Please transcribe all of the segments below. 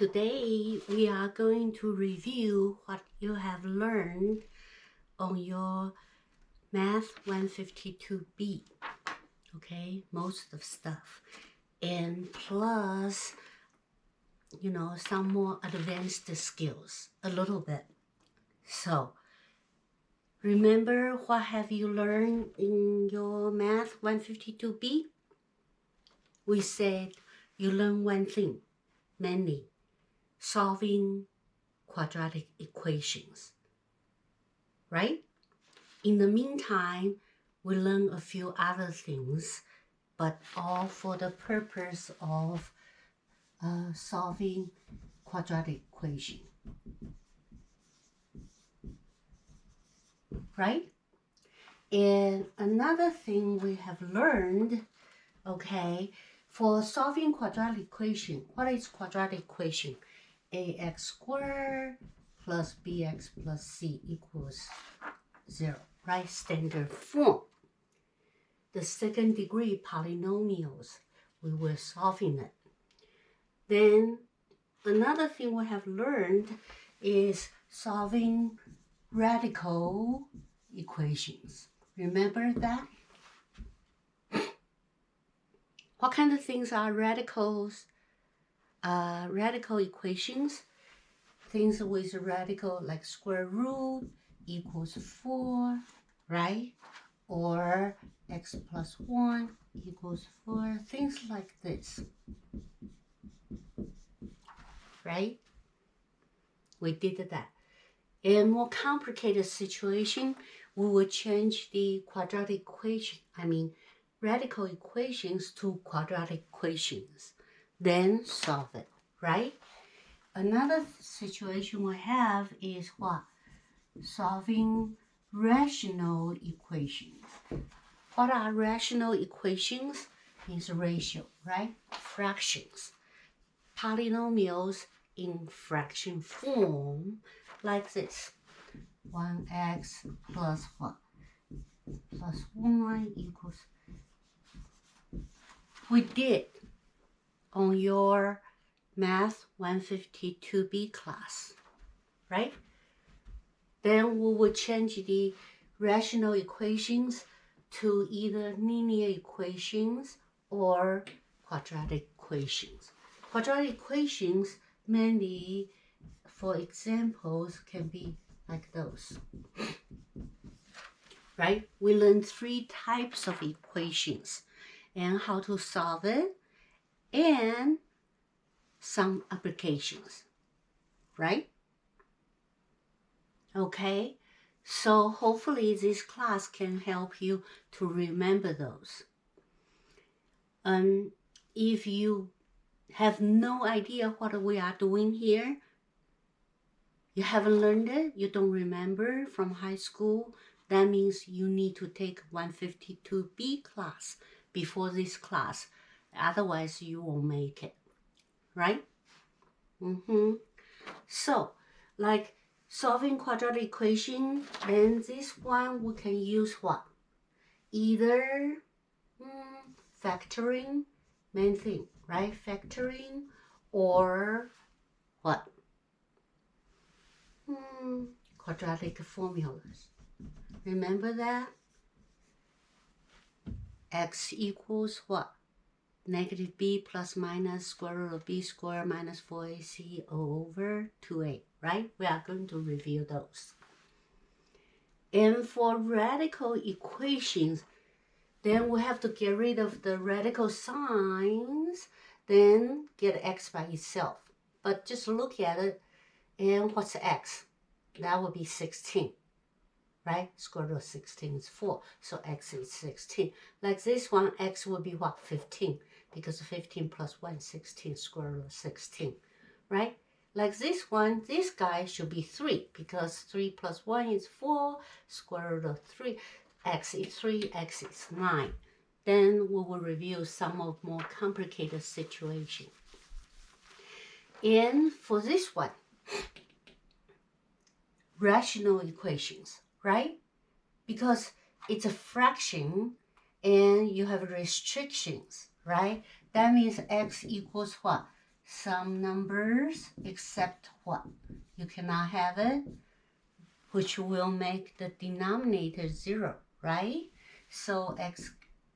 Today we are going to review what you have learned on your Math 152B, okay, most of stuff, and plus, some more advanced skills, a little bit. So, remember what have you learned in your Math 152B? We said you learn one thing, mainly, solving quadratic equations, right? In the meantime, we learn a few other things, but all for the purpose of solving quadratic equation, right? And another thing we have learned, okay, for solving quadratic equation, what is quadratic equation? Ax squared plus bx plus c equals 0, right? Standard form. The second degree polynomials, we were solving it. Then another thing we have learned is solving radical equations. Remember that? What kind of things are radicals? Radical equations, things with radical like square root equals 4, right? Or x plus 1 equals 4, things like this, right? We did that. In more complicated situation, we will change the quadratic equation, radical equations to quadratic equations, then solve it, right? Another situation we have is what? Solving rational equations. What are rational equations? Means ratio, right? Fractions. Polynomials in fraction form, like this. 1x plus what? Plus 1 equals. We did on your Math 152B class, right? Then we will change the rational equations to either linear equations or quadratic equations. Quadratic equations mainly, for examples, can be like those, right? We learned 3 types of equations and how to solve it and some applications, right? Okay, so hopefully this class can help you to remember those. If you have no idea what we are doing here, you haven't learned it, you don't remember from high school, that means you need to take 152B class before this class. Otherwise, you won't make it, right? So, like solving quadratic equation, and this one we can use what? Either factoring, main thing, right? Factoring, or what? Quadratic formulas. Remember that? X equals what? Negative b plus minus square root of b squared minus 4ac over 2a, right? We are going to review those. And for radical equations, then we have to get rid of the radical signs, then get x by itself. But just look at it, and what's x? That would be 16, right? Square root of 16 is 4, so x is 16. Like this one, x will be what? 15. Because 15 plus 1 is 16, square root of 16, right? Like this one, this guy should be 3, because 3 plus 1 is 4, square root of 3, x is 3, x is 9. Then we will review some of more complicated situation. And for this one, rational equations, right? Because it's a fraction and you have restrictions, right? That means x equals what? some numbers except what? You cannot have it, which will make the denominator 0, right? So x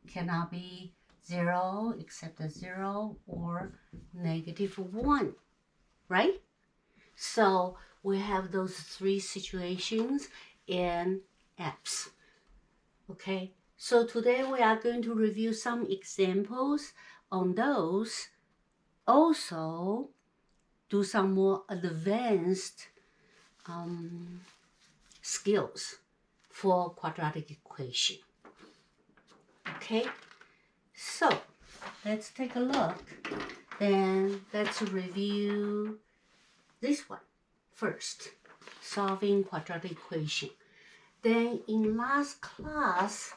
cannot be 0 except a 0 or -1, right? So we have those 3 situations in apps. Okay, so today we are going to review some examples on those. Also, do some more advanced skills for quadratic equation. Okay, so let's take a look. Then let's review this one first, solving quadratic equation. Then in last class,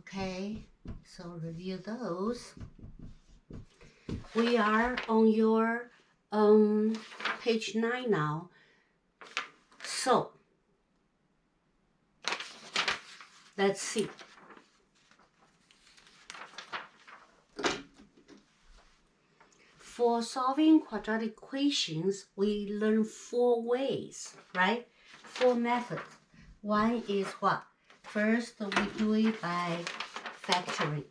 okay, so review those. We are on your page 9 now. So let's see. For solving quadratic equations, we learn 4 ways, right? 4 methods. One is what? First, we do it by factoring.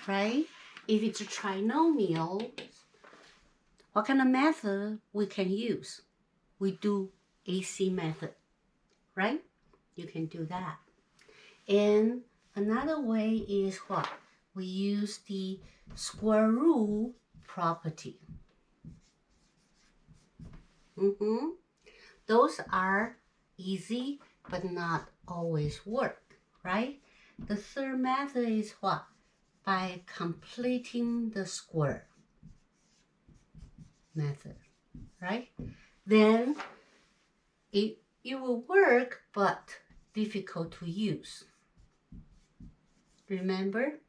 Right? If it's a trinomial, what kind of method we can use? We do AC method, right? You can do that. And another way is what? We use the square root property. Those are easy, but not always work, right? The third method is what? By completing the square method, right? Then it will work, but difficult to use. Remember?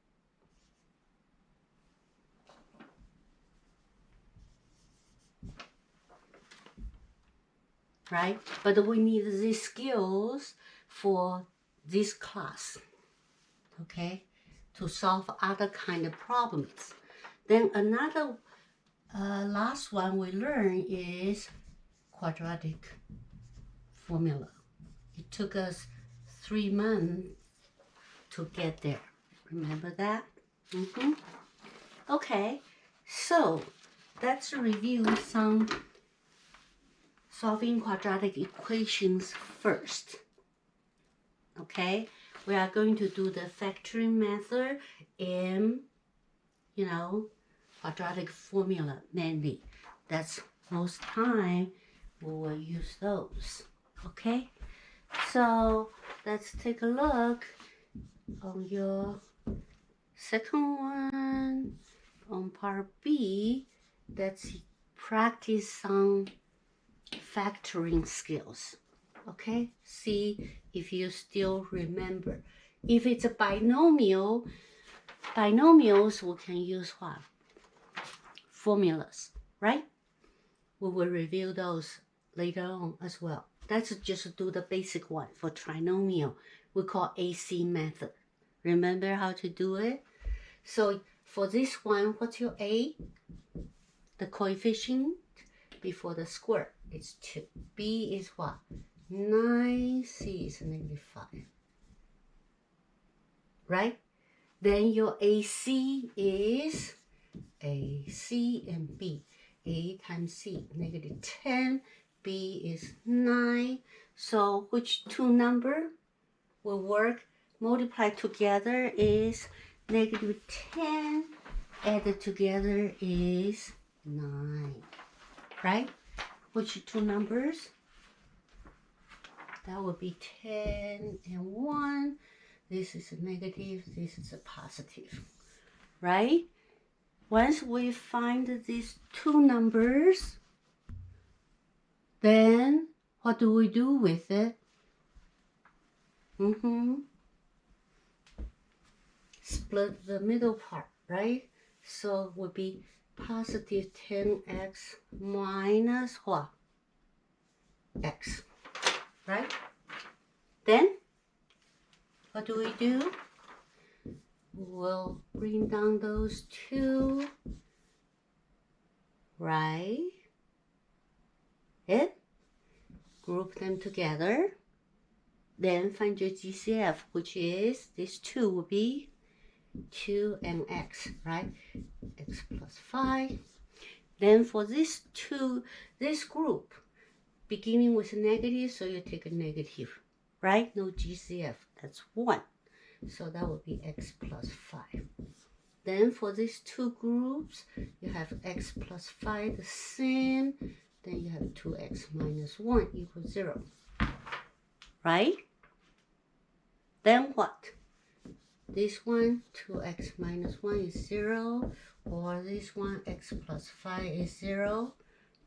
Right? But we need these skills for this class, okay? To solve other kind of problems. Then another last one we learn is quadratic formula. It took us 3 months to get there. Remember that? Okay, so let's review some solving quadratic equations first. Okay, we are going to do the factoring method and, quadratic formula mainly. That's most time we will use those. Okay, so let's take a look on your second one on part B. Let's practice some factoring skills. Okay, see if you still remember. If it's a binomials we can use what? Formulas, right? We will review those later on as well. Let's just do the basic one. For trinomial, we call AC method. Remember how to do it? So for this one, what's your A? The coefficient before the square is 2. B is what? 9. C is -5. Right? Then your AC is AC and B. A times C, -10. B is 9. So which 2 number will work? Multiply together is -10. Added together is 9. Right? Which 2 numbers? That would be 10 and 1. This is a negative, this is a positive, right? Once we find these 2 numbers, then what do we do with it? Split the middle part, right? So it would be positive 10x minus what? X, right? Then what do? we'll bring down those two, right? And group them together. Then find your GCF, which is this 2 will be 2 and x, right? X plus 5. Then for this group, beginning with a negative, so you take a negative, right? No GCF, that's 1. So that would be x plus 5. Then for these two groups, you have x plus 5 the same. Then you have 2x minus 1 equals 0, right? Then what? This one, 2x minus 1 is 0, or this one, x plus 5 is 0,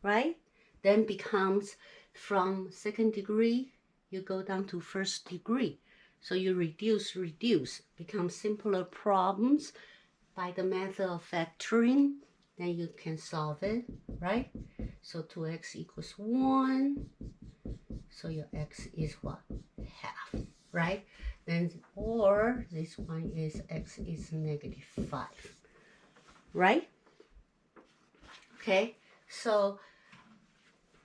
right? Then becomes from second degree, you go down to first degree. So you reduce, become simpler problems by the method of factoring. Then you can solve it, right? So 2x equals 1. So your x is what? Half, right? Then, or this one is x is negative 5, right? Okay, so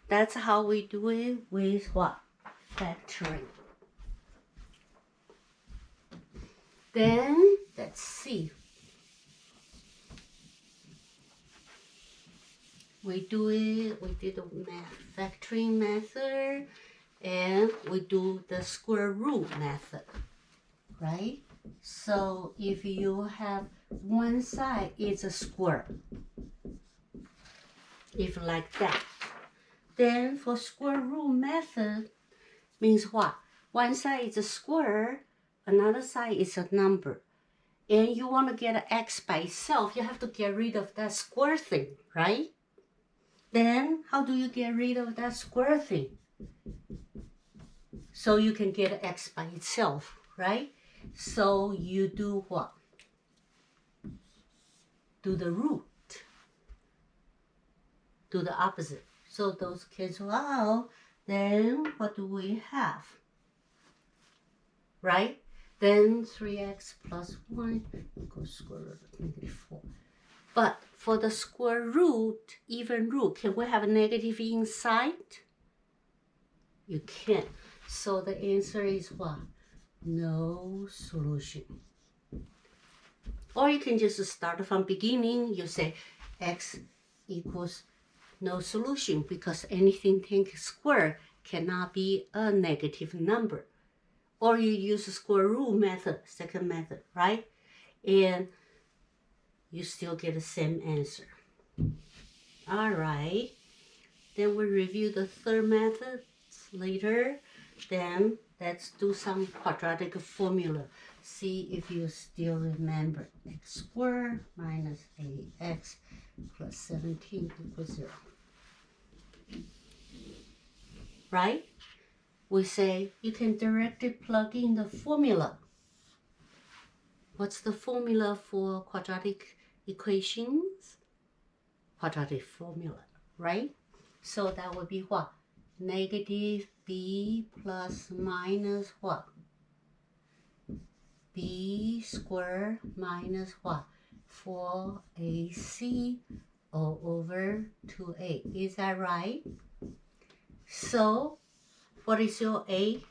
that's how we do it with what? Factoring. Then, let's see. We did the factoring method, and we do the square root method, right? So if you have one side is a square, if like that, then for square root method means what? One side is a square, another side is a number, and you want to get an x by itself, you have to get rid of that square thing, right? Then how do you get rid of that square thing? So you can get an x by itself, right? So you do what? Do the root. Do the opposite. So those cancel out. Then what do we have? Right? Then 3x plus 1 equals square root of negative 4. But for the square root, even root, can we have a negative inside? You can't. So the answer is what? No solution. Or you can just start from beginning. You say x equals no solution because anything think square cannot be a negative number. Or you use the square root method, second method, right? And you still get the same answer. All right. Then we review the third method later. Then let's do some quadratic formula. See if you still remember. X squared minus 8x plus 17 equals 0. Right? We say you can directly plug in the formula. What's the formula for quadratic equations? Quadratic formula, right? So that would be what? Negative b plus minus what? B squared minus what? 4ac all over 2a. Is that right? So what is your a?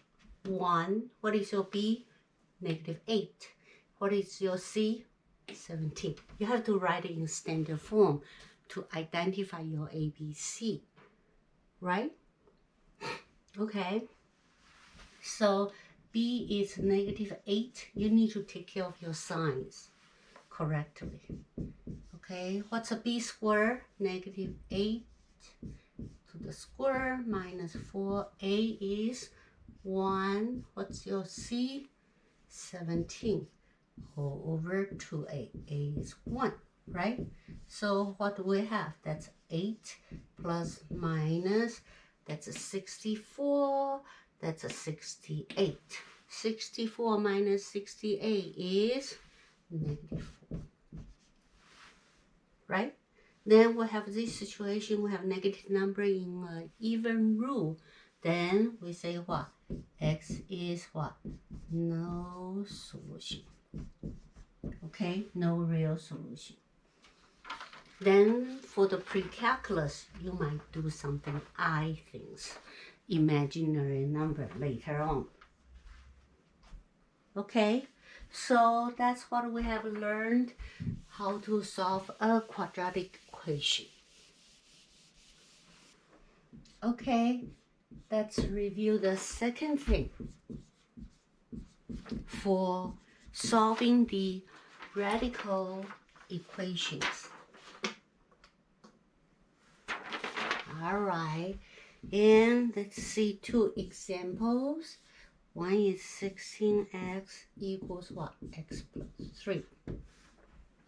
1. What is your b? Negative 8. What is your c? 17. You have to write it in standard form to identify your ABC, right? Okay. So b is negative 8. You need to take care of your signs correctly. Okay, what's a b squared? Negative 8 to the square minus 4a is 1. What's your c? 17 all over 2a. A is 1, right? So what do we have? That's 8 plus minus, that's a 64, that's a 68. 64 minus 68 is negative 4, right? Then we have this situation, we have negative number in even root. Then we say what? X is what? No solution. Okay, no real solution. Then for the pre-calculus, you might do something I things, imaginary number later on. Okay, so that's what we have learned, how to solve a quadratic equation. Okay, let's review the second thing for solving the radical equations. All right, and let's see two examples. One is 16x equals what? X plus 3.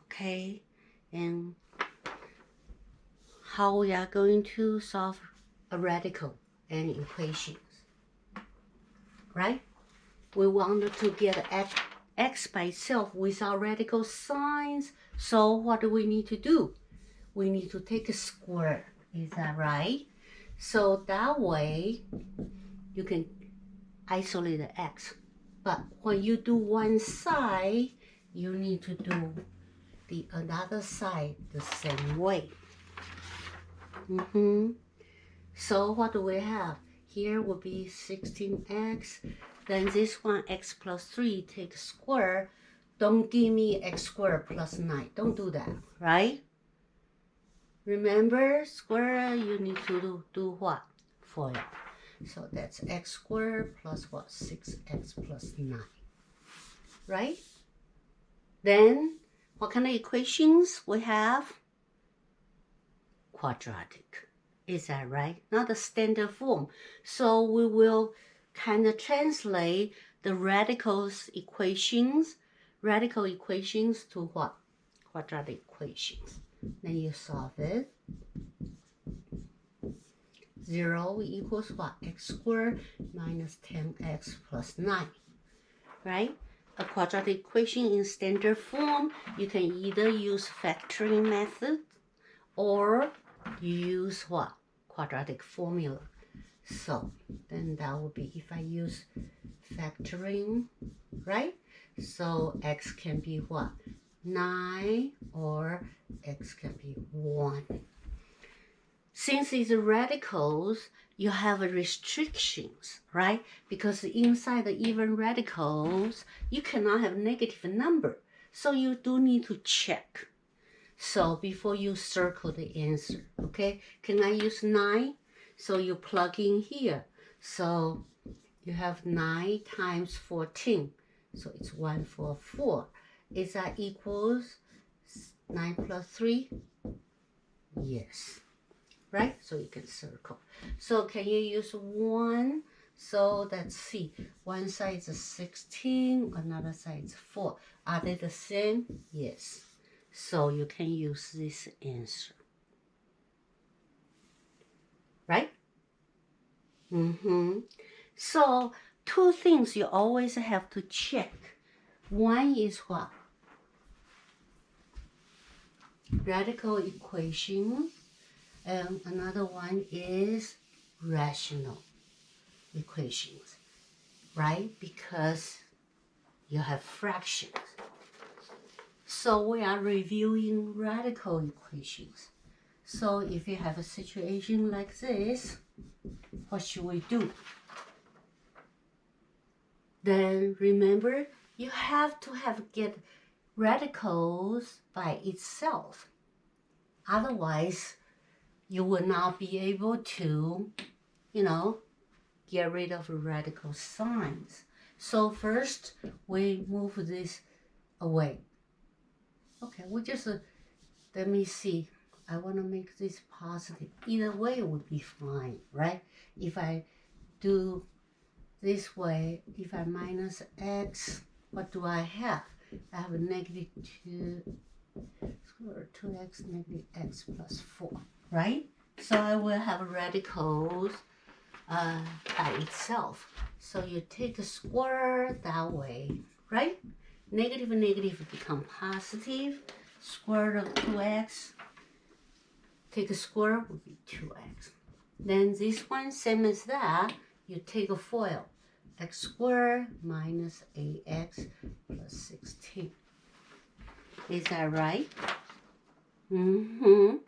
Okay, and how we are going to solve a radical and equations, right? We wanted to get x by itself without radical signs. So what do we need to do? We need to take a square. Is that right? So that way you can isolate the x. But when you do one side, you need to do the other side the same way. So what do we have? Here will be 16x. Then this one, x plus 3, take square. Don't give me x squared plus 9. Don't do that, right? Remember, square, you need to do what? FOIL. So that's x squared plus what? 6x plus 9, right? Then, what kind of equations we have? Quadratic. Is that right? Not the standard form. So we will kind of translate the radical equations to what? Quadratic equations. Then you solve it. 0 equals what? X squared minus 10x plus 9, right? A quadratic equation in standard form, you can either use factoring method or you use what? Quadratic formula. So then that would be if I use factoring, right? So x can be what? 9 or x can be 1. Since it's radicals, you have restrictions, right? Because inside the even radicals, you cannot have negative number. So you do need to check. So before you circle the answer, okay? Can I use 9? So you plug in here. So you have 9 times 14. So it's 144. Is that equals 9 plus 3? Yes. Right? So you can circle. So can you use 1? So let's see. One side is 16, another side is 4. Are they the same? Yes. So you can use this answer. Right? So two things you always have to check. One is what? Radical equations. And another one is rational equations, right? Because you have fractions. So we are reviewing radical equations. So if you have a situation like this, what should we do? Then remember, you have to get radicals by itself. Otherwise, you will not be able to, get rid of radical signs. So first, we move this away. Okay, we just, let me see. I want to make this positive. Either way would be fine, right? If I do this way, if I minus x, what do I have? I have a negative 2x negative x plus 4, right? So I will have radicals by itself. So you take a square that way, right? Negative and negative become positive. Square root of 2x, take a square would be 2x. Then this one, same as that, you take a FOIL. X squared minus ax plus 16. Is that right? Then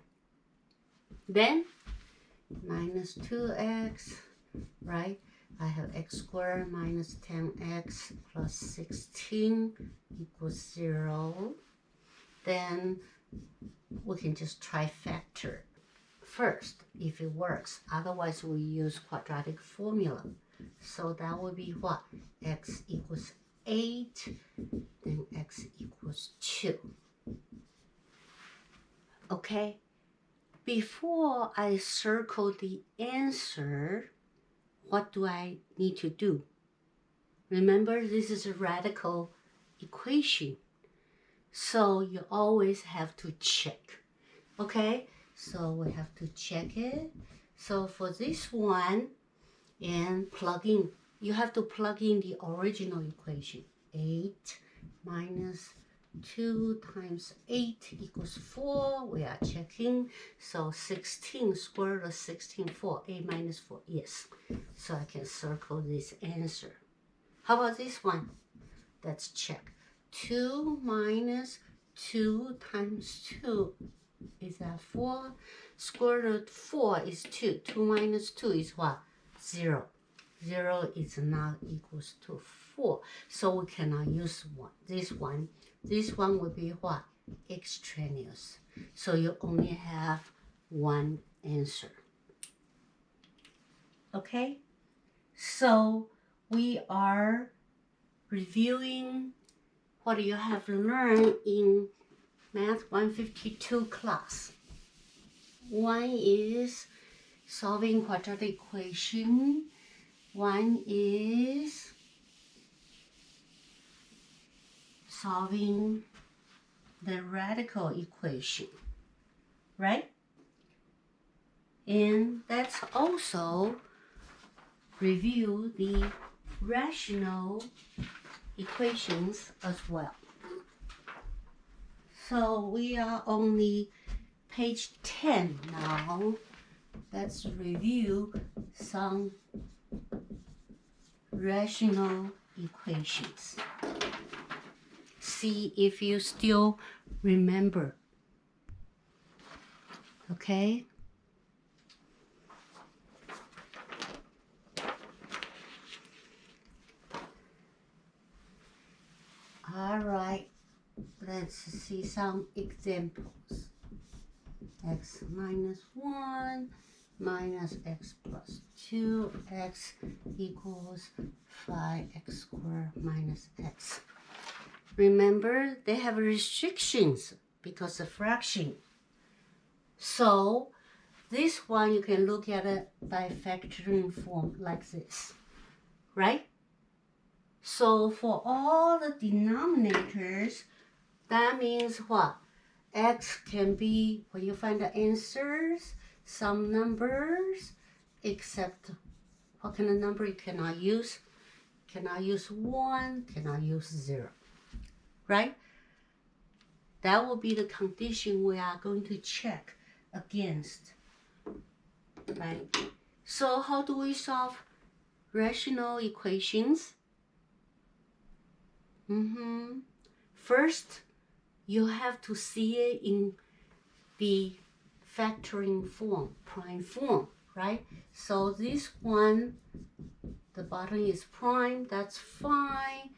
minus 2x, right? I have x squared minus 10x plus 16 equals 0. Then we can just trifactor first if it works. Otherwise, we use quadratic formula. So that would be what? X equals 8, then x equals 2. Okay? Before I circle the answer, what do I need to do? Remember, this is a radical equation. So you always have to check. Okay? So we have to check it. So for this one, and plug in, you have to plug in the original equation. 8 minus 2 times 8 equals 4. We are checking. So 16 square root of 16, 4. 8 minus 4, yes. So I can circle this answer. How about this one? Let's check. 2 minus 2 times 2 is that 4. Square root 4 is 2. 2 minus 2 is what? 0. 0 is not equals to 4. So we cannot use this one. This one will be what? Extraneous. So you only have one answer. Okay? So we are reviewing what you have learned in Math 152 class. One is solving quadratic equation. One is solving the radical equation, right? And let's also review the rational equations as well. So we are only page 10 now. Let's review some rational equations. See if you still remember. Okay? All right. Let's see some examples. X minus 1 minus x plus 2, x equals 5x squared minus x. Remember, they have restrictions because of fraction. So this one you can look at it by factoring form like this, right? So for all the denominators, that means what? X can be, when you find the answers, some numbers, except what kind of number you cannot use? Cannot use 1, cannot use 0, right? That will be the condition we are going to check against, right? So how do we solve rational equations? First, you have to see it in the factoring form, prime form, right? So this one, the bottom is prime, that's fine.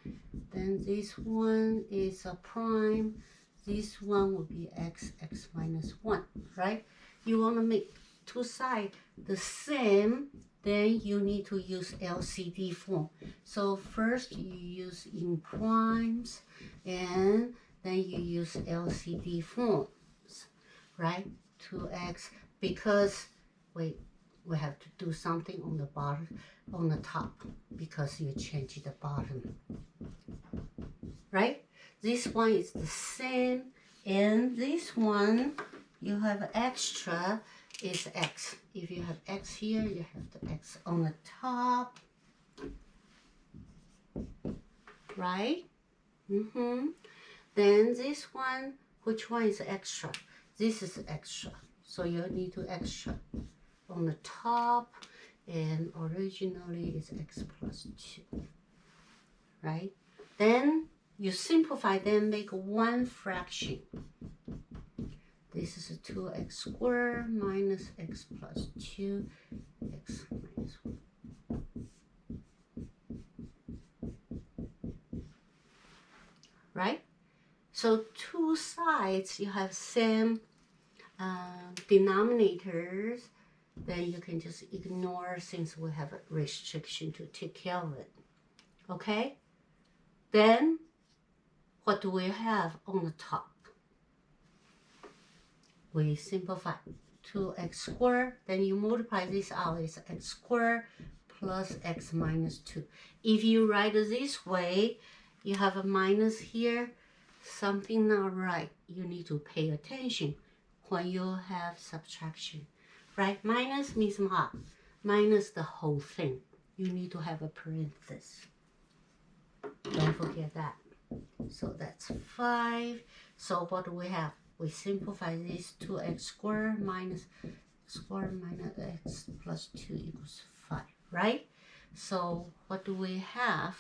Then this one is a prime. This one will be x minus 1, right? You want to make two sides the same, then you need to use LCD form. So first you use in primes, and then you use LCD forms, right? 2x, because we have to do something on the bottom, on the top, because you change the bottom, right? This one is the same, and this one you have extra is x. If you have x here, you have the x on the top, right? Then this one, which one is extra? This is extra, so you need to extra on the top, and originally it's x plus 2, right? Then you simplify, then make one fraction. This is 2x squared minus x plus 2, x minus 1. Right? So two sides, you have same denominators, then you can just ignore since we have a restriction to take care of it. Okay? Then, what do we have on the top? We simplify 2x squared, then you multiply this out, it's x squared plus x minus 2. If you write it this way, you have a minus here, something not right. You need to pay attention when you have subtraction, right? Minus means what? Minus the whole thing. You need to have a parenthesis. Don't forget that. So that's 5. So what do we have? We simplify this 2x squared minus x plus 2 equals 5, right? So what do we have?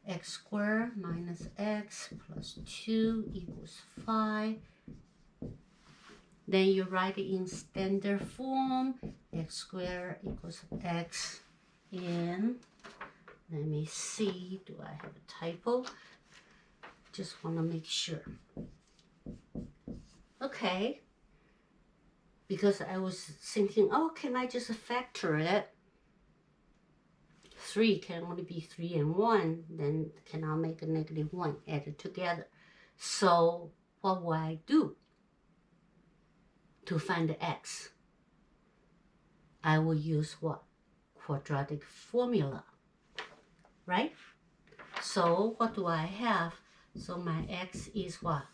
X squared minus x plus 2 equals 5. Then you write it in standard form. X squared equals x in, let me see, do I have a typo? Just want to make sure. Okay. Because I was thinking, oh, can I just factor it? 3 can only be 3 and 1, then cannot make a negative 1 added together. So what will I do to find the x? I will use what? Quadratic formula, right? So what do I have? So my x is what?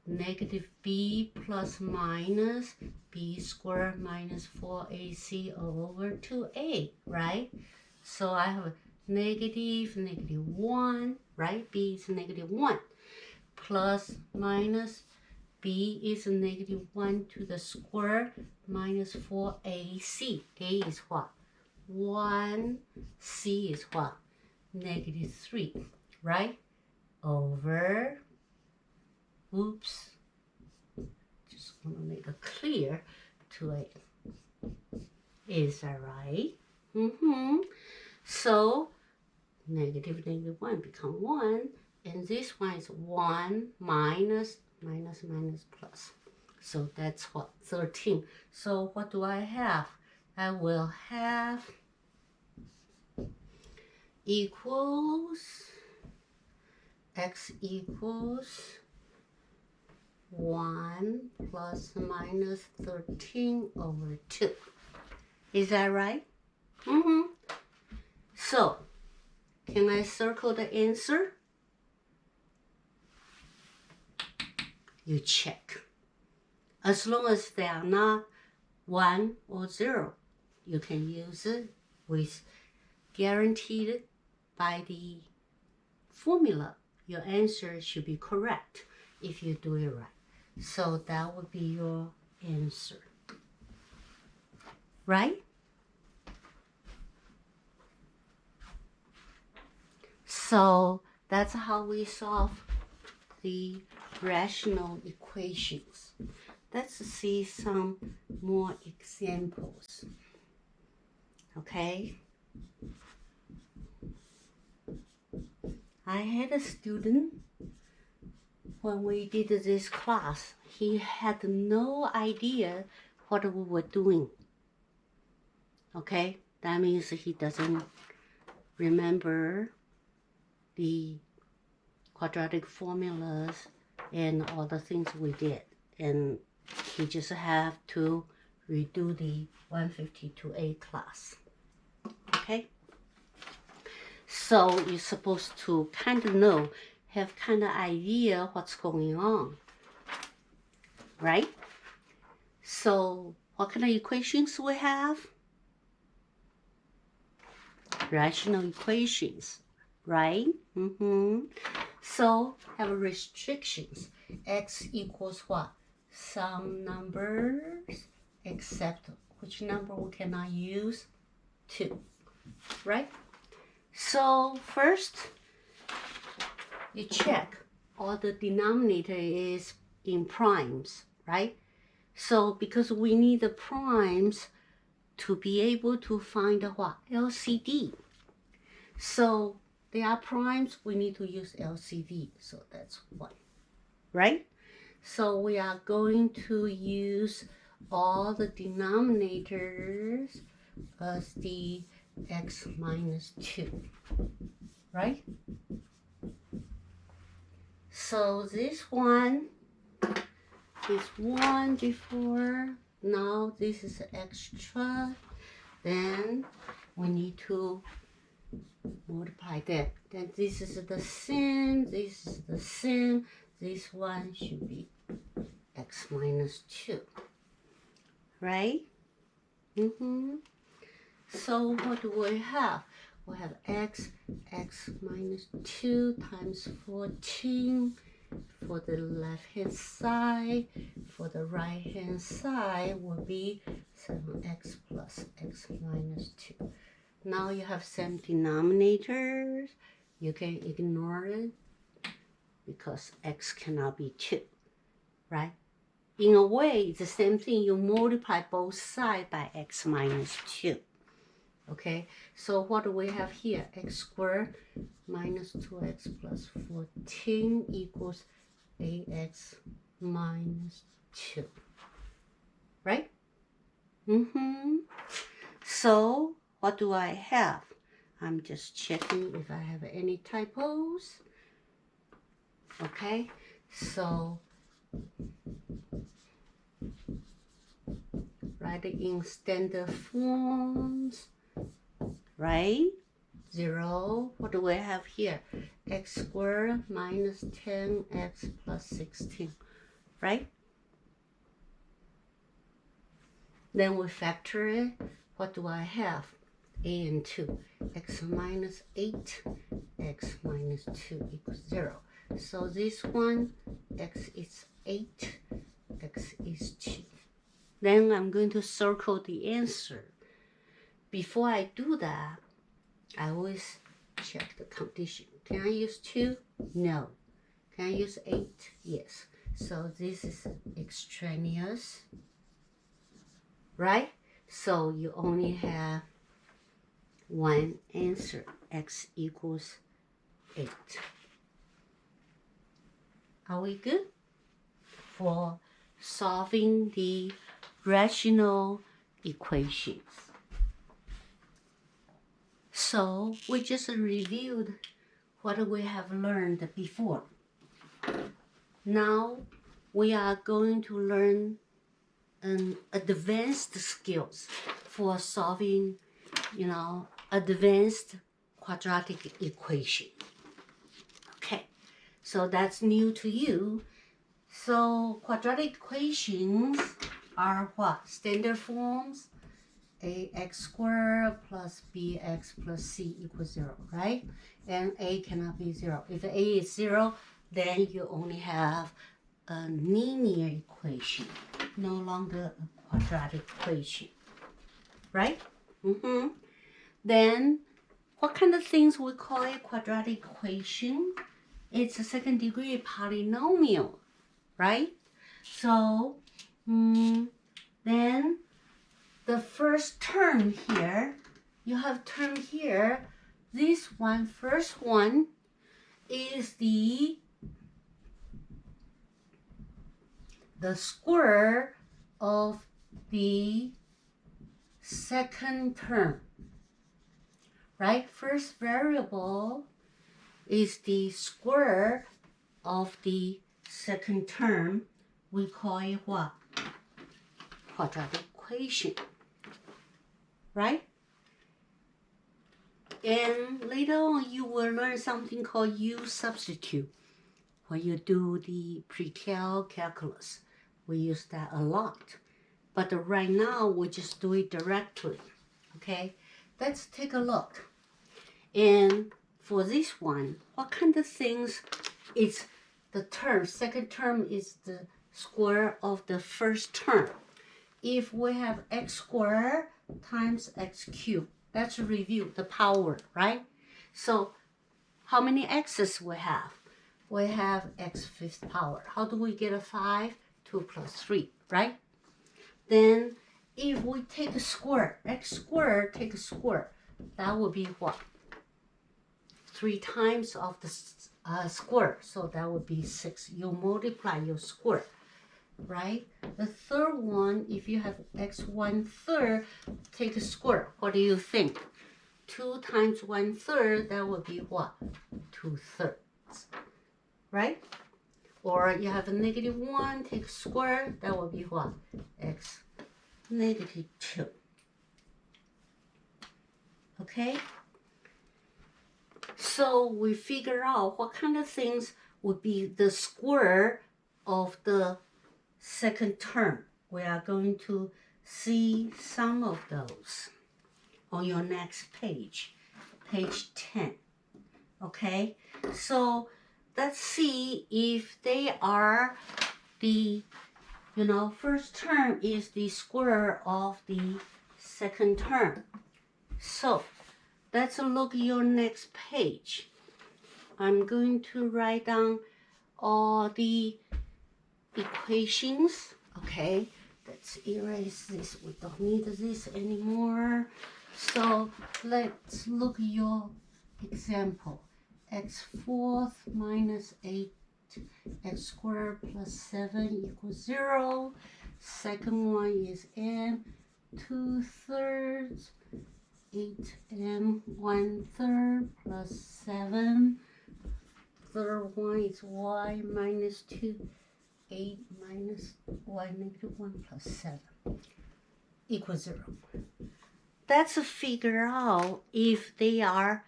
Negative b plus minus b squared minus 4ac all over 2a, right? So I have negative 1, right? B is negative 1 plus minus b is negative 1 to the square minus 4ac. A is what? 1. C is what? Negative 3, right? Over, oops, just want to make it clear to it. Is that right? So negative 1 become 1, and this one is 1 minus plus. So that's what? 13. So what do I have? I will have equals x equals 1 plus minus 13 over 2. Is that right? So, can I circle the answer? You check. As long as they are not 1 or 0, you can use it with guaranteed by the formula. Your answer should be correct if you do it right. So that would be your answer. Right? So that's how we solve the rational equations. Let's see some more examples. Okay? I had a student, when we did this class, he had no idea what we were doing. Okay? That means he doesn't remember the quadratic formulas and all the things we did. And he just have to redo the 152A class. Okay? So you're supposed to kind of know, have kind of idea what's going on. Right? So what kind of equations we have? Rational equations, right? So have restrictions. X equals what? Some numbers except which number we cannot use? 2, right? So first, you check all the denominator is in primes, right? So because we need the primes to be able to find the what? LCD. So they are primes, we need to use LCD. So that's 1, right? So we are going to use all the denominators as the x minus 2, right? So this one is 1 before, now this is extra, then we need to multiply that. Then this is the same, this is the same, this one should be x minus 2, right? So what do we have? We have x minus 2 times 14 for the left hand side. For the right hand side will be 7x plus x minus 2. Now you have same denominators. You can ignore it because x cannot be 2, right? In a way, it's the same thing. You multiply both sides by x minus 2. Okay, so what do we have here? X squared minus 2x plus 14 equals ax minus 2, right? So what do I have? I'm just checking if I have any typos. Okay, so write it in standard forms, right? 0, what do we have here? X squared minus 10x plus 16, right? Then we factor it. What do I have? A and 2. X minus 8, x minus 2 equals 0. So this one, x is 8, x is 2. Then I'm going to circle the answer. Before I do that, I always check the condition. Can I use 2? No. Can I use 8? Yes. So this is extraneous, right? So you only have one answer, x equals 8. Are we good for solving the rational equations? So we just reviewed what we have learned before. Now we are going to learn advanced skills for solving, advanced quadratic equation. Okay, so that's new to you. So quadratic equations are what? Standard forms. Ax squared plus bx plus c equals 0, right? And a cannot be 0. If a is 0, then you only have a linear equation, no longer a quadratic equation, right? Then what kind of things we call a quadratic equation? It's a second degree polynomial, right? So then the first term here, you have term here, this one, first one, is the square of the second term, right? First variable is the square of the second term. We call it what? Quadratic equation, right? And later on you will learn something called U substitute. When you do the pre-cal calculus, we use that a lot. But right now we just do it directly. Okay, let's take a look. And for this one, what kind of things is the term? Second term is the square of the first term. If we have x squared times x cubed, let's review the power, right? So how many x's we have? we have x fifth power. How do we get a 5? 2 plus 3, right? Then if we take a square, x squared take a square, that would be what? 3 times of the square, so that would be 6. You multiply your square, right? The third one, if you have x 1/3, take a square. What do you think? 2 times 1/3, that would be what? 2/3, right? Or you have a -1, take a square, that would be what? X -2. Okay? So we figure out what kind of things would be the square of the second term. We are going to see some of those on your next page, page 10. Okay? So let's see if they are the, first term is the square of the second term. So let's look at your next page. I'm going to write down all the equations. Okay, let's erase this. We don't need this anymore. So let's look at your example. X fourth minus 8, x squared plus 7 equals 0. Second one is m 2/3, 8m 1/3 plus 7. Third one is y minus 2, 8 minus y negative 1 plus 7 equals 0. Let's figure out if they are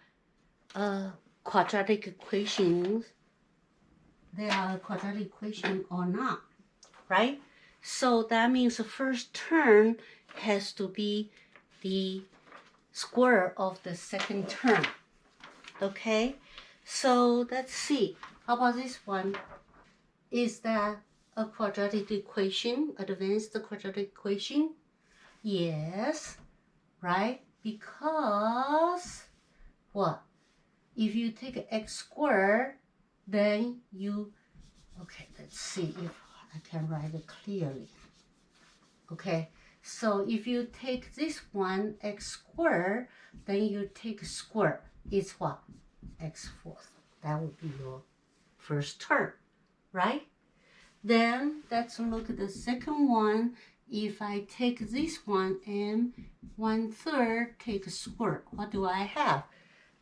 quadratic equations. They are a quadratic equation or not, right? So that means the first term has to be the square of the second term. Okay, so let's see. How about this one? Is that a quadratic equation, advanced quadratic equation? Yes, right? Because what? If you take x squared, then you, okay, let's see if I can write it clearly. Okay, so if you take this one, x squared, then you take square. It's what? X fourth. That would be your first term, right? Then let's look at the second one. If I take this one and 1/3 take a square, what do I have?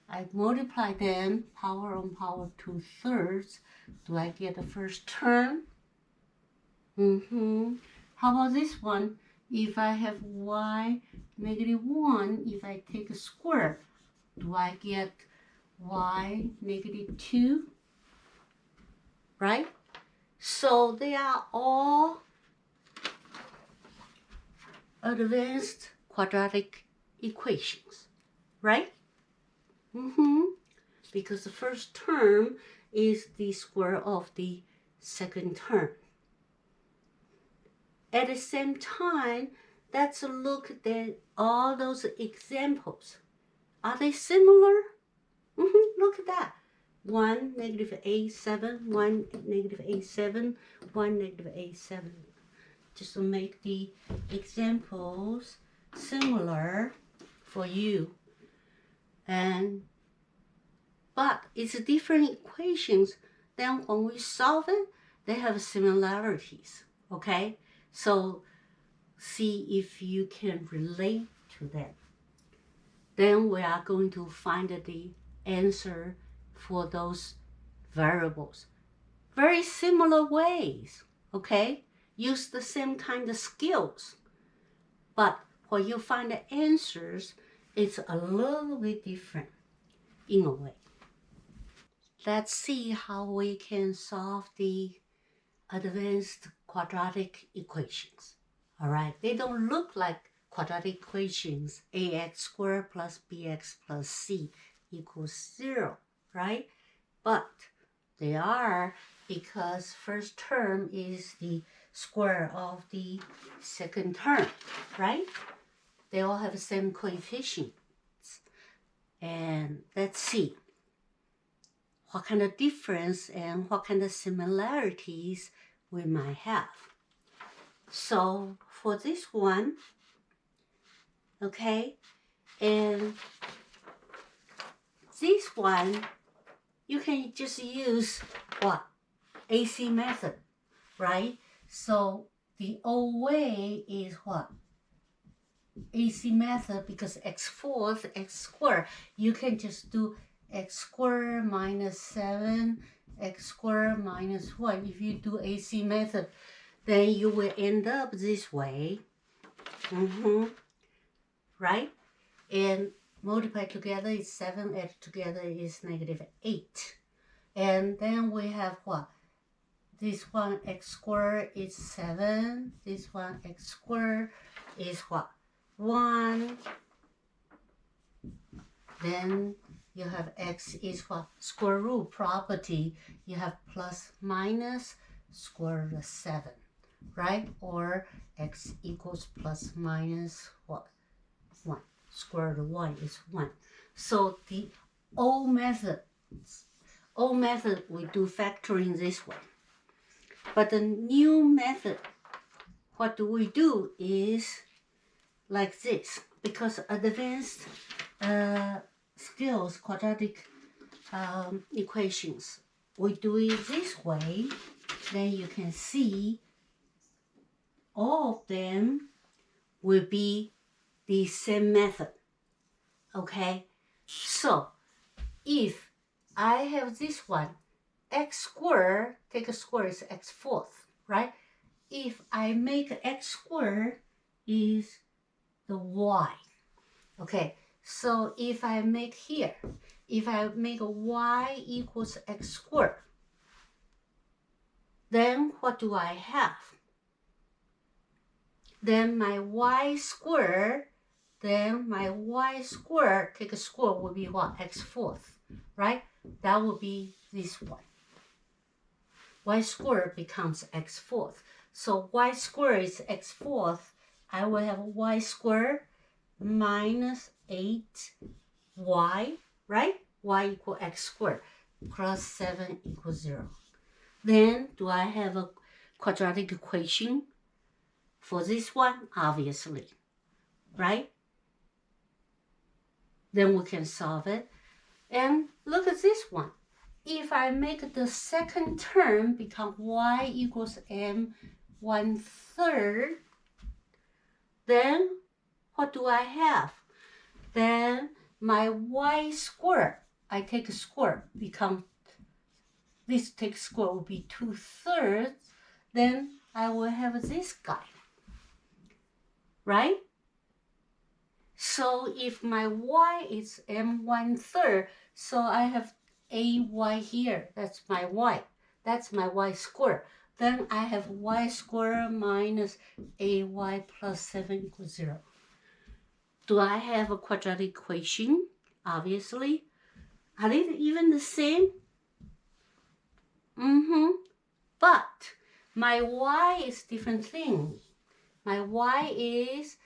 I multiply them, power on power 2/3. Do I get the first term? How about this one? If I have y negative 1, if I take a square, do I get y negative 2? Right? So they are all advanced quadratic equations, right? Because the first term is the square of the second term. At the same time, let's look at all those examples. Are they similar? Look at that. 1 negative a7, 1 negative a7, 1 negative a7. Just to make the examples similar for you. But it's different equations. Then when we solve it, they have similarities. Okay? So see if you can relate to them. Then we are going to find the answer for those variables. Very similar ways, okay? Use the same kind of skills. But when you find the answers, it's a little bit different in a way. Let's see how we can solve the advanced quadratic equations. All right, they don't look like quadratic equations, ax squared plus bx plus c equals 0, right? But they are, because first term is the square of the second term, right? They all have the same coefficients. And let's see. what kind of difference and what kind of similarities we might have. So for this one, okay, and this one, you can just use what? AC method, right? So the old way is what? AC method, because x4, x squared, you can just do x squared minus 7, x squared minus 1. If you do AC method, then you will end up this way. Right? And multiply together is 7, add together is -8. And then we have what? This one x squared is 7. This one x squared is what? 1. Then you have x is what? Square root property. You have plus minus square root of 7, right? Or x equals plus minus what? 1. Square root of 1 is 1. So the old method we do factoring this way. But the new method, what do we do is like this. Because advanced skills, quadratic equations, we do it this way. Then you can see all of them will be the same method. Okay, so if I have this one, x squared, take a square is x fourth, right? If I make x squared is the y. Okay, so if I make here, if I make y equals x squared, then what do I have? Then my y squared, take a square will be what? X fourth, right? That will be this one. Y squared becomes x fourth. So y squared is x fourth. I will have y squared minus 8y, right? Y equal x squared plus 7 equals 0. Then do I have a quadratic equation for this one? Obviously, right? Then we can solve it. And look at this one. If I make the second term become y equals m1/3, then what do I have? Then my y squared, I take a square, become, this take square will be 2/3. Then I will have this guy, right? So if my y is m1/3, so I have ay here, that's my y. That's my y squared. Then I have y squared minus ay plus 7 equals 0. Do I have a quadratic equation? Obviously. Are they even the same? But my y is different thing. My y is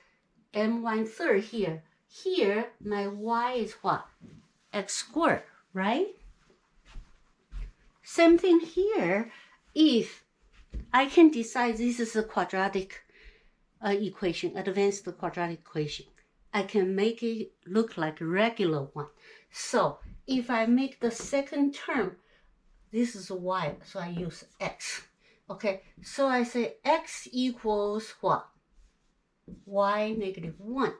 m1/3 here. Here, my y is what? X squared, right? Same thing here. If I can decide this is a quadratic equation, advanced quadratic equation, I can make it look like a regular one. So if I make the second term, this is y, so I use x. Okay, so I say x equals what? Y -1,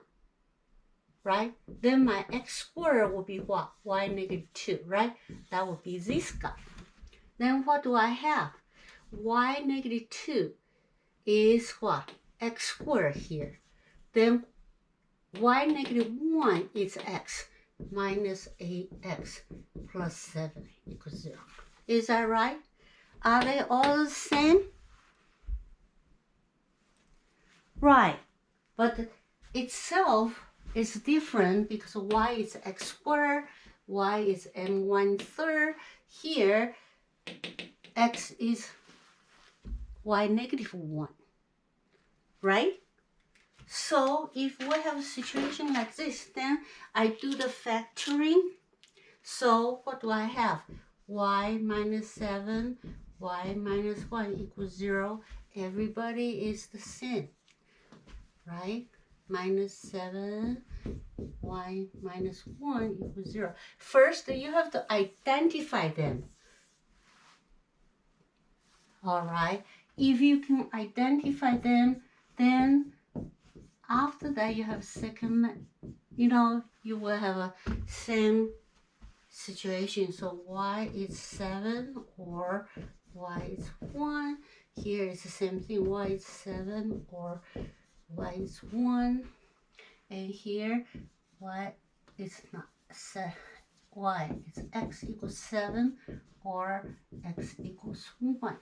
right? Then my x squared will be what? Y -2, right? That will be this guy. Then what do I have? Y -2 is what? X squared here. Then y -1 is x minus 8x plus 7 equals 0. Is that right? Are they all the same? Right, but itself is different because y is x squared, y is m1/3. Here, x is y -1, right? So if we have a situation like this, then I do the factoring. So what do I have? y minus 7, y minus 1 equals 0. Everybody is the same, right? Minus 7, y minus 1 equals 0. First, you have to identify them. All right? If you can identify them, then after that you have second, you will have a same situation. So y is 7 or y is 1. Here is the same thing. Y is 7 or y is 1. And here y is not set. Y is x equals 7 or x equals 1.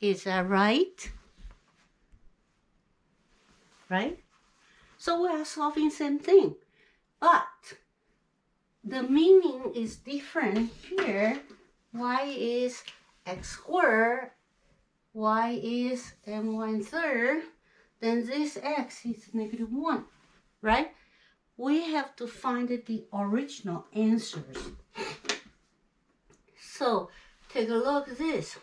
Is that right? Right? So we are solving same thing. But the meaning is different here. Y is x squared, y is m1/3, then this x is -1, right? We have to find the original answers. So take a look at this.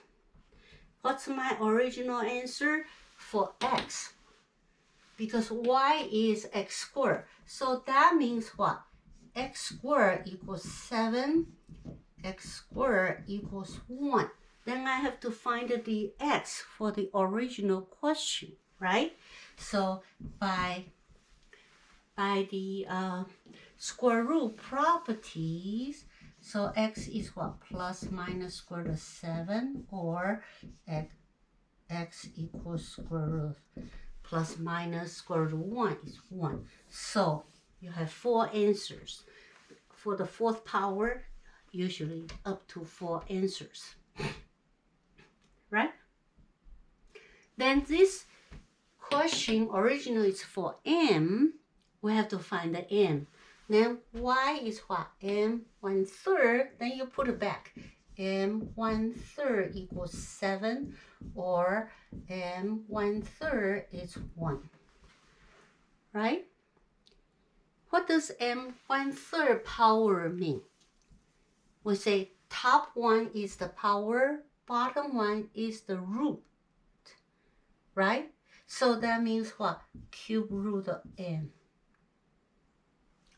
What's my original answer for x? Because y is x squared. So that means what? X squared equals 7, x squared equals 1. Then I have to find the x for the original question, right? So by the square root properties, so x is what? Plus minus square root of 7, or x equals square root plus minus square root of 1 is 1. So you have 4 answers. For the 4th power, usually up to 4 answers. Right? Then this question originally is for m. We have to find the m. Then y is what? m1/3. Then you put it back. m1/3 equals 7, or m1/3 is 1. Right? What does m1/3 power mean? We say top one is the power, bottom one is the root. Right? So that means what? Cube root of m.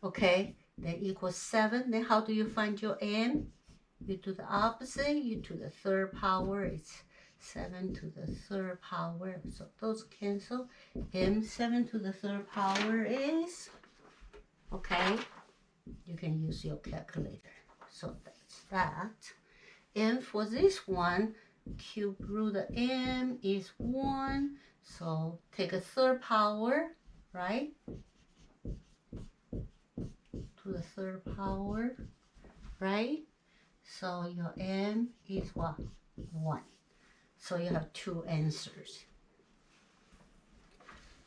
Okay, that equals 7. Then how do you find your m? You do the opposite. You do the 3rd power. It's 7 to the 3rd power. So those cancel. m 7 to the 3rd power is, okay, you can use your calculator. So that's that. And for this one, cube root of m is 1. So take a 3rd power, right? To the 3rd power, right? So your m is what? 1. So you have 2 answers.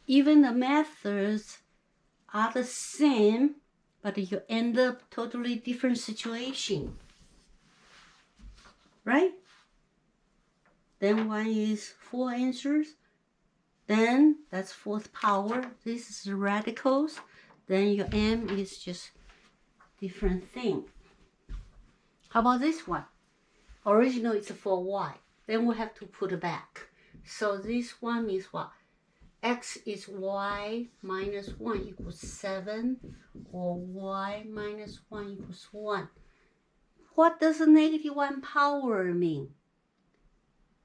Even the methods are the same, but you end up totally different situation. Right? Then one is 4 answers. Then that's 4th power. This is the radicals. Then your m is just different thing. How about this one? Original is for y. Then we have to put it back. So this one means what? X is y minus 1 equals 7, or y minus 1 equals 1. What does a -1 power mean?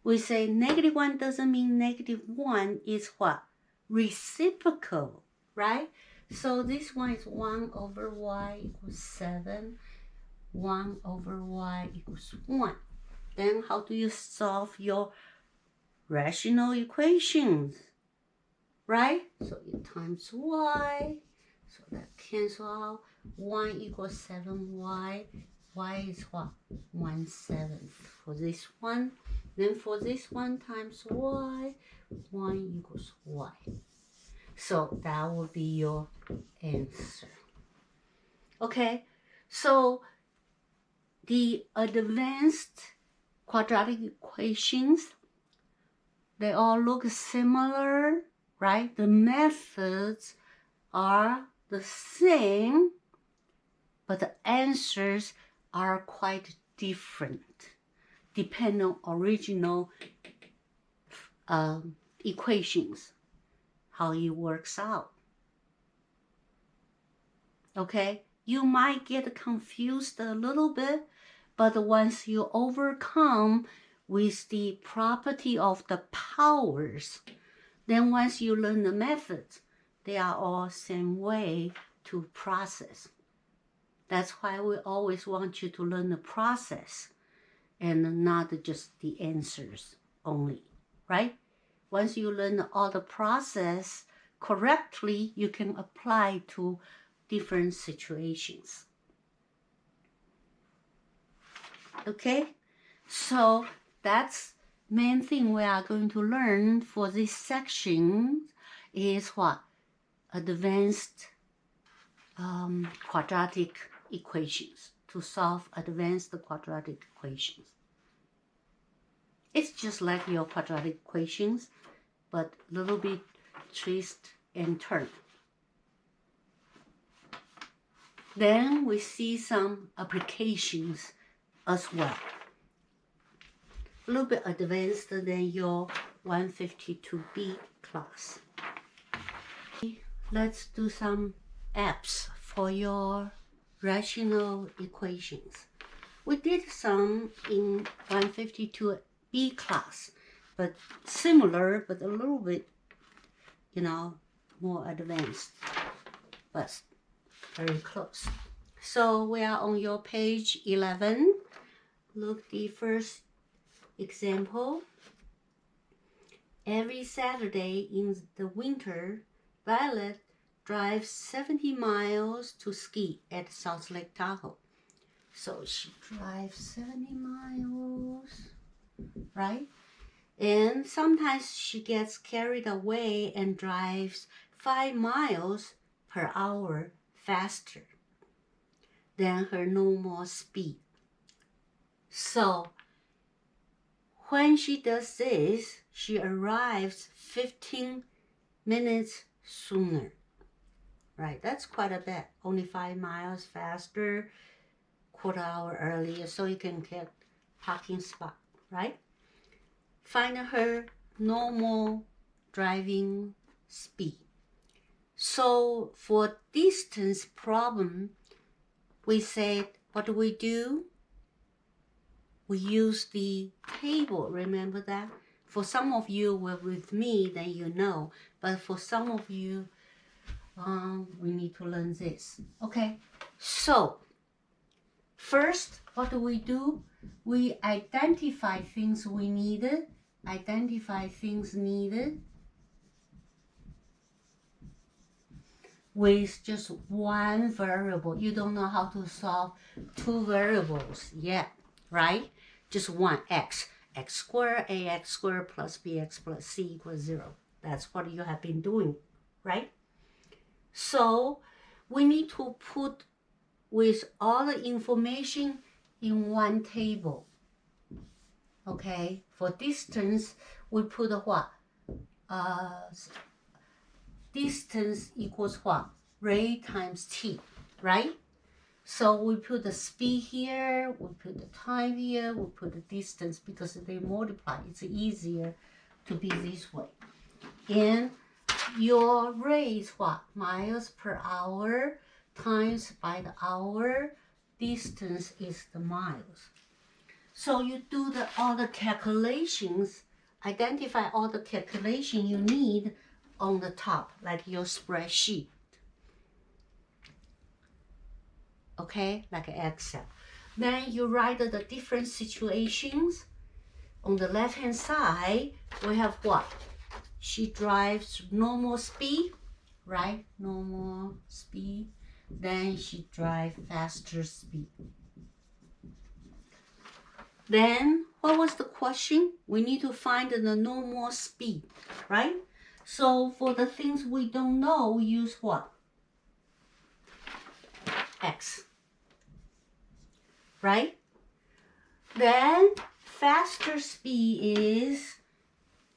We say -1 doesn't mean -1 is what? Reciprocal, right? So this one is 1 over y equals 7, 1 over y equals 1. Then how do you solve your rational equations? Right? So you times y, so that cancel out. 1 equals 7y. Y is what? 1/7 for this one. Then for this one times y, 1 equals y. So that will be your answer. Okay, so the advanced quadratic equations, they all look similar, right? The methods are the same, but the answers are quite different depending on original equations, how it works out. Okay, you might get confused a little bit, but once you overcome with the property of the powers, then once you learn the methods, they are all same way to process. That's why we always want you to learn the process and not just the answers only, right? Once you learn all the process correctly, you can apply to different situations. Okay, so that's main thing we are going to learn for this section is what? Advanced quadratic equations, to solve advanced quadratic equations. It's just like your quadratic equations, but a little bit twist and turn. Then we see some applications as well. A little bit advanced than your 152B class. Let's do some apps for your rational equations. We did some in 152B class, but similar, but a little bit, more advanced, but very close. So we are on your page 11. Look, the first example. Every Saturday in the winter, Violet drives 70 miles to ski at South Lake Tahoe. So she drives 70 miles, right? And sometimes she gets carried away and drives 5 miles per hour faster than her normal speed. So when she does this, she arrives 15 minutes sooner. Right, that's quite a bit. Only 5 miles faster, quarter hour earlier, so you can get parking spot, right? Find her normal driving speed. So for distance problem, we said, what do? We use the table, remember that? For some of you were with me, then you know. But for some of you, we need to learn this. Okay, so first, what do? We identify things we needed, with just one variable. You don't know how to solve 2 variables yet, right? Just one, x squared, ax squared plus bx plus c equals 0. That's what you have been doing, right? So we need to put with all the information in one table. Okay, for distance, we put what? Distance equals what? Rate times t, right? So we put the speed here, we put the time here, we put the distance because they multiply. It's easier to be this way. And your rate is what? Miles per hour times by the hour. Distance is the miles. So you do all the calculations, identify all the calculation you need on the top, like your spreadsheet. Okay, like Excel. Then you write the different situations. On the left-hand side, we have what? She drives normal speed, right? Normal speed. Then she drives faster speed. Then, what was the question? We need to find the normal speed, right? So for the things we don't know, we use what? X, right? Then faster speed is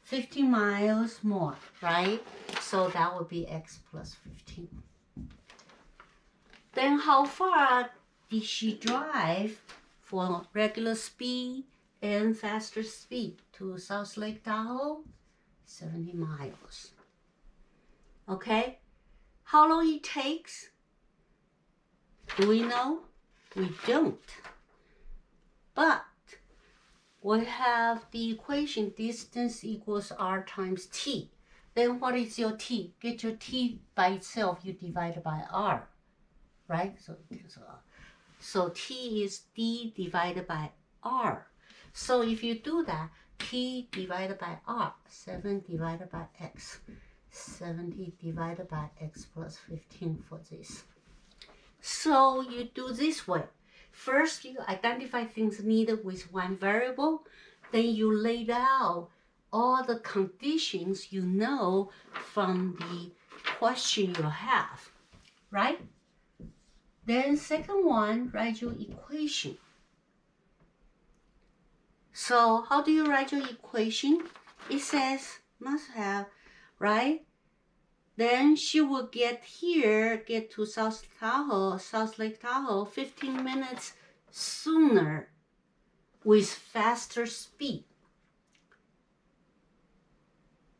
50 miles more, right? So that would be x plus 15. Then how far did she drive for regular speed and faster speed to South Lake Tahoe, 70 miles. Okay, how long it takes? Do we know? We don't. But we have the equation distance equals r times t. Then what is your t? Get your t by itself, you divide it by r, right? So t is d divided by r. So if you do that, t divided by r, 7 divided by x, 70 divided by x plus 15 for this. So you do this way. First, you identify things needed with one variable. Then you lay out all the conditions you know from the question you have, right? Then second one, write your equation. So how do you write your equation? It says must have, right? Then she will get to South Lake Tahoe 15 minutes sooner with faster speed,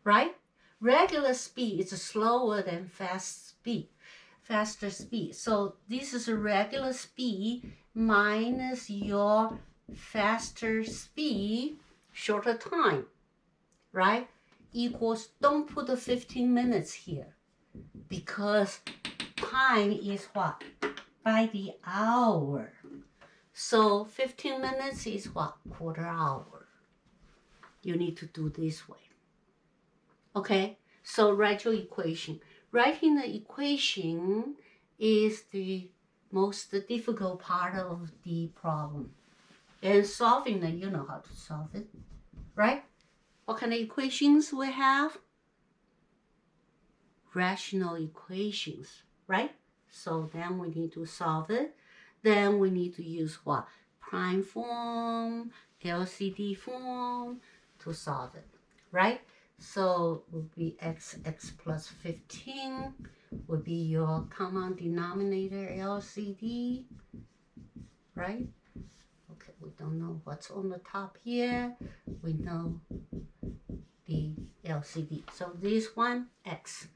right? Regular speed is slower than faster speed. So this is a regular speed minus your faster speed, shorter time, right? Equals, don't put the 15 minutes here because time is what? By the hour. So 15 minutes is what? Quarter hour. You need to do this way. Okay, so write your equation. Writing the equation is the most difficult part of the problem. And solving it, you know how to solve it, right? What kind of equations we have? Rational equations, right? So then we need to solve it. Then we need to use what? Prime form, LCD form to solve it, right? So it would be x plus 15 would be your common denominator LCD, right? Okay, we don't know what's on the top here. We know the LCD. So this one, x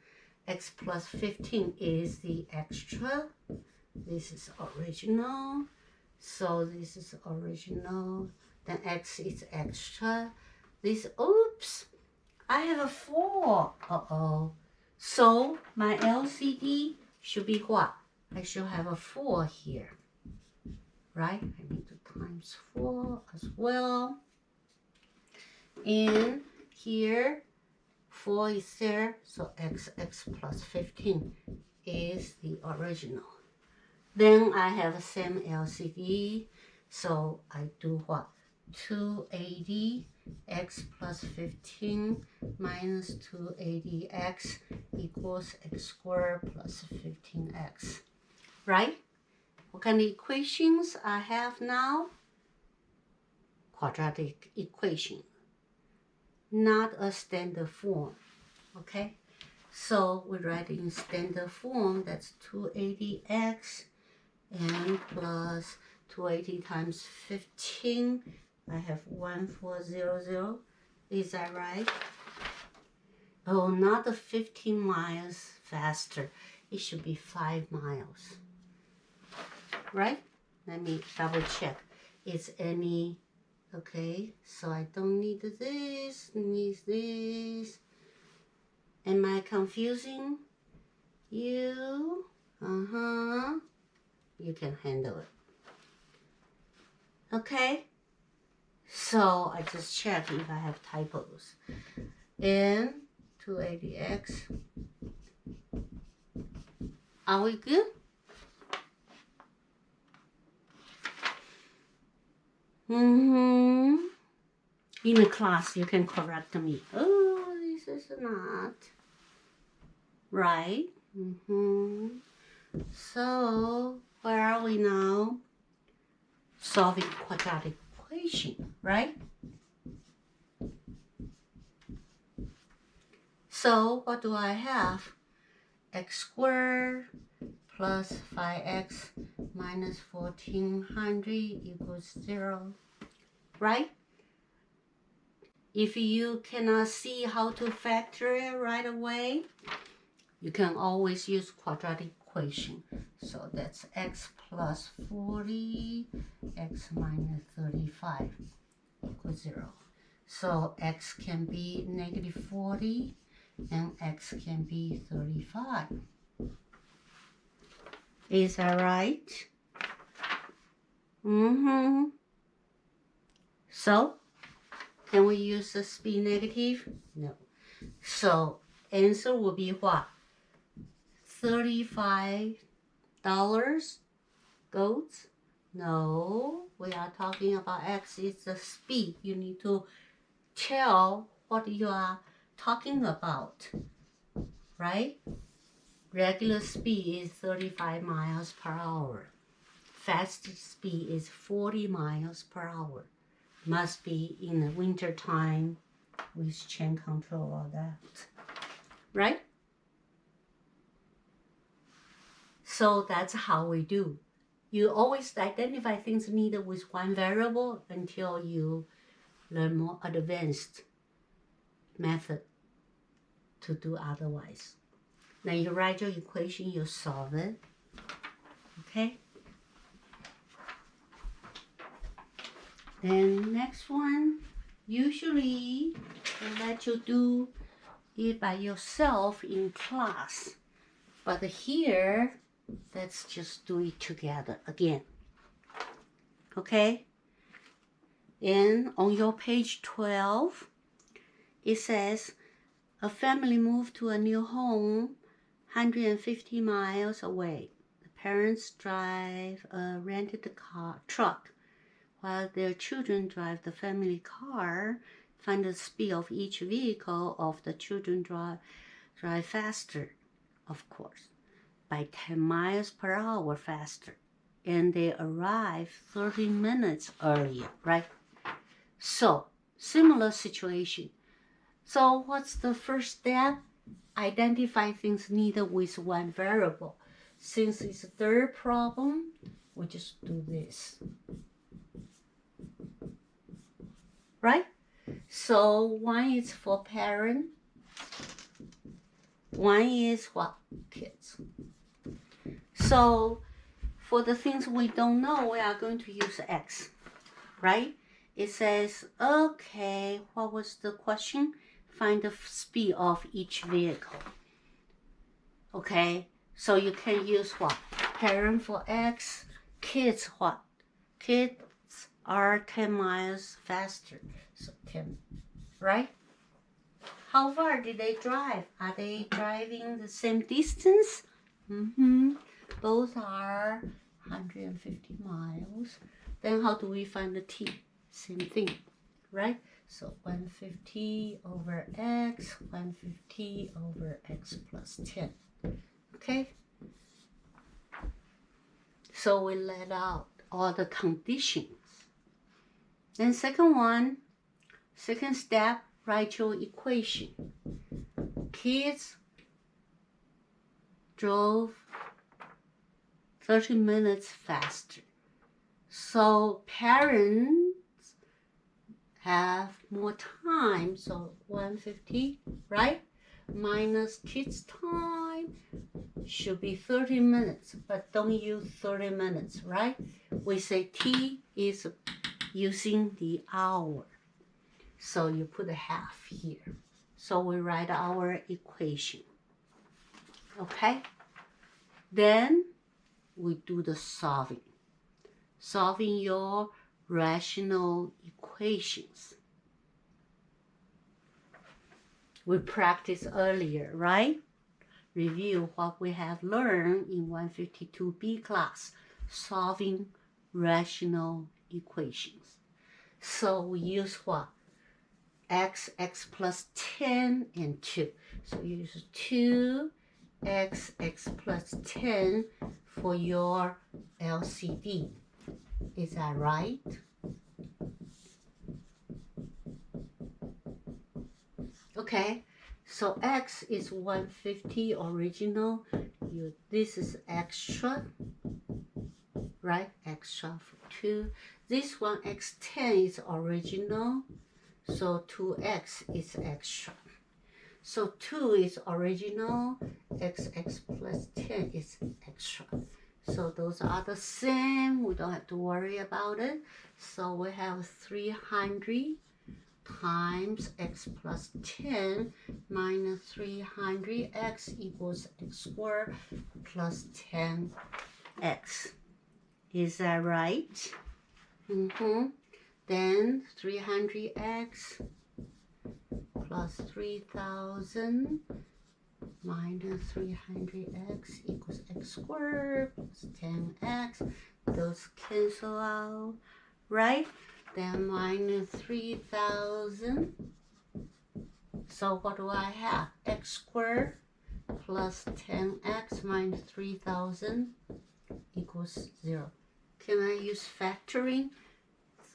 plus 15 is the extra. This is original. So this is original. Then x is extra. This, oops, I have a 4. Uh-oh. So my LCD should be what? I should have a 4 here, right? I need to times 4 as well. And here, 4 is there, so x plus 15 is the original. Then I have the same LCD, so I do what? 280 x plus 15 minus 280x equals x squared plus 15x, right? What kind of equations I have now? Quadratic equation, not a standard form, okay? So we write in standard form, that's 280x and plus 280 times 15. I have 1400. Is that right? Oh, not the 15 miles faster. It should be 5 miles. Right? Let me double check. Is any, okay, so I don't need this, need this. Am I confusing you? You can handle it. Okay? So I just check if I have typos. And 280x. Are we good? In the class, you can correct me. Oh, this is not right. So where are we now? Solving quadratic equation, right? So what do I have? X squared plus 5x minus 1400 equals 0, right? If you cannot see how to factor it right away, you can always use quadratic equation. So that's x plus 40, x minus 35 equals 0. So x can be negative 40 and x can be 35. Is that right? So, can we use the speed negative? No. So, answer will be what? $35 goes? No, we are talking about x is the speed. You need to tell what you are talking about, right? Regular speed is 35 miles per hour. Fastest speed is 40 miles per hour. Must be in the winter time with chain control or that, right? So that's how we do. You always identify things needed with one variable until you learn more advanced method to do otherwise. Then you write your equation, you solve it, okay? Then next one, usually they let you do it by yourself in class. But here, let's just do it together again. Okay? And on your page 12, it says, a family moved to a new home 150 miles away. The parents drive a rented truck, while their children drive the family car. Find the speed of each vehicle of the children drive faster, of course, by 10 miles per hour faster. And they arrive 30 minutes earlier, right? So, similar situation. So, what's the first step? Identify things needed with one variable. Since it's a third problem, we just do this. Right? So one is for parent, one is what? Kids. So for the things we don't know, we are going to use x, right? It says, okay, what was the question? Find the speed of each vehicle. Okay, so you can use what? Parent for x, kids what? Kids are 10 miles faster, so 10, right? How far did they drive? Are they driving the same distance? Both are 150 miles. Then how do we find the t? Same thing, right? So 150 over x, 150 over x plus 10. Okay? So we let out all the conditions. Then second step, write your equation. Kids drove 30 minutes faster. So parents have more time, so 150, right? Minus kids' time should be 30 minutes, but don't use 30 minutes, right? We say t is using the hour. So you put a half here. So we write our equation. Okay? Then we do the solving. Solving your rational equations. We practiced earlier, right? Review what we have learned in 152B class, solving rational equations. So we use what? X plus 10, and 2. So you use 2x plus 10 for your LCD. Is that right? Okay, so x is 150 original. This is extra. right? Extra for 2. This one, x10 is original, so 2x is extra. So 2 is original, xx plus 10 is extra. So those are the same, we don't have to worry about it. So we have 300 times x plus 10 minus 300, x equals x squared plus 10x. Is that right? Then 300x plus 3000 minus 300x equals x squared plus 10x. Those cancel out, right? Then minus 3000. So what do I have? X squared plus 10x minus 3000 equals 0. Can I use factoring?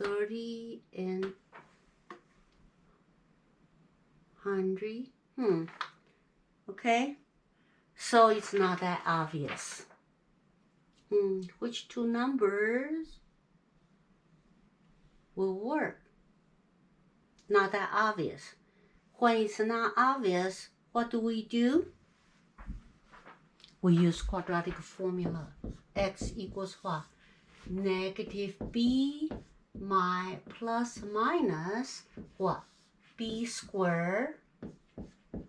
30 and 100. Okay. So it's not that obvious. Which two numbers will work? Not that obvious. When it's not obvious, what do? We use quadratic formula. X equals what? Negative b plus minus what? B squared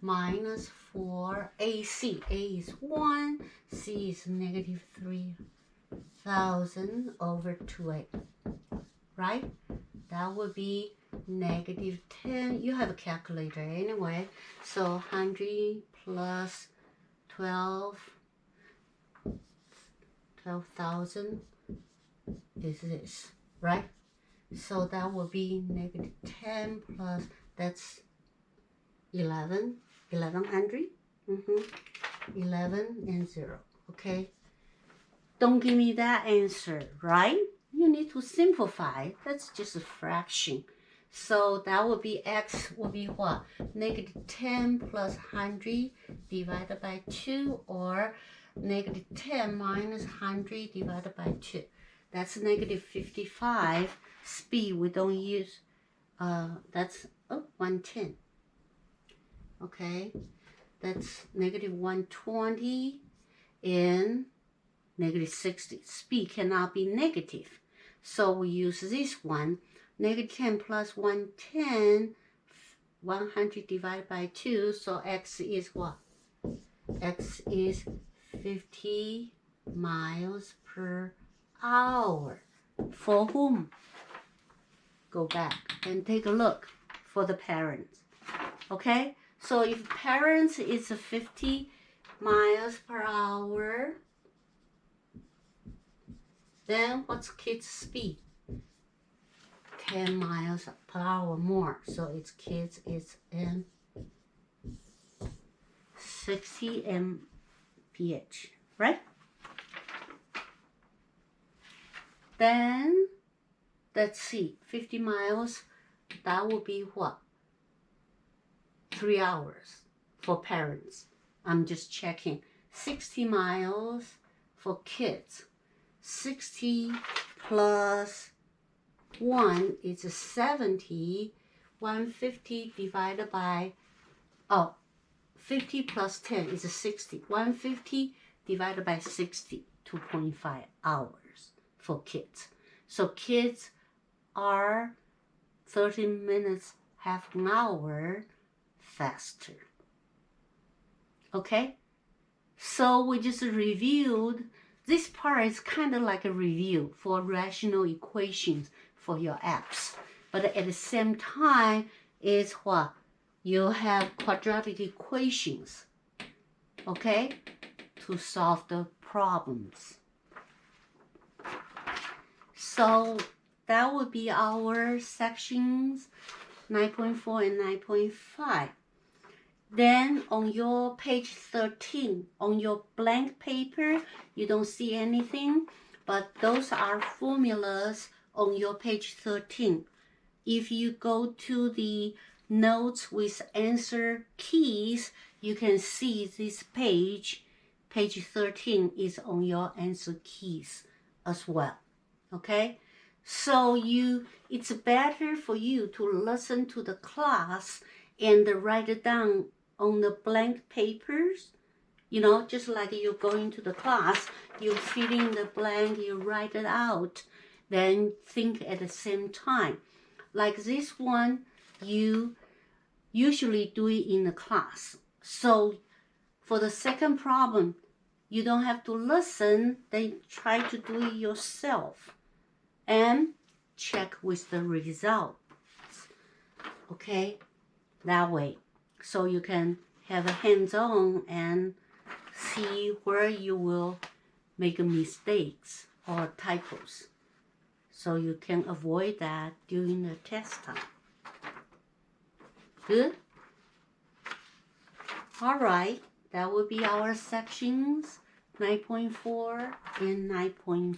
minus 4ac. A is 1, c is negative 3000 over 2a. Right? That would be negative 10. You have a calculator anyway. So 100 plus 12,000 is this, right? So that will be negative 10 plus, that's 11, 1100. 11 and 0, okay? Don't give me that answer, right? You need to simplify. That's just a fraction. So that would be x will be what? Negative 10 plus 100 divided by 2, or negative 10 minus 100 divided by 2. That's negative 55. Speed we don't use. That's 110. Okay, that's negative 120 and negative 60. Speed cannot be negative. So we use this one. Negative 10 plus 110, 100 divided by 2. So x is what? X is 50 miles per hour. For whom? Go back and take a look for the parents. Okay? So if parents is 50 miles per hour, then what's kids' speed? 10 miles per hour more. So its kids is in 60 mph, right? Then let's see, 50 miles, that will be what? 3 hours for parents. I'm just checking. 60 miles for kids. 60 plus 1 is 70. 150 divided by, 50 plus 10 is 60. 150 divided by 60, 2.5 hours for kids. So kids are 30 minutes, half an hour faster. Okay? So we just reviewed. This part is kind of like a review for rational equations for your apps. But at the same time, is what? You have quadratic equations, okay, to solve the problems. So that would be our sections 9.4 and 9.5. Then on your page 13, on your blank paper, you don't see anything, but those are formulas on your page 13. If you go to the notes with answer keys, you can see this page. Page 13 is on your answer keys as well. Okay, so it's better for you to listen to the class and write it down on the blank papers. You know, just like you're going to the class, you fill in the blank, you write it out, then think at the same time. Like this one, you usually do it in the class. So for the second problem, you don't have to listen, then try to do it yourself and check with the results. Okay, that way. So you can have a hands-on and see where you will make mistakes or typos. So you can avoid that during the test time. Good? All right, that will be our sections 9.4 and 9.5.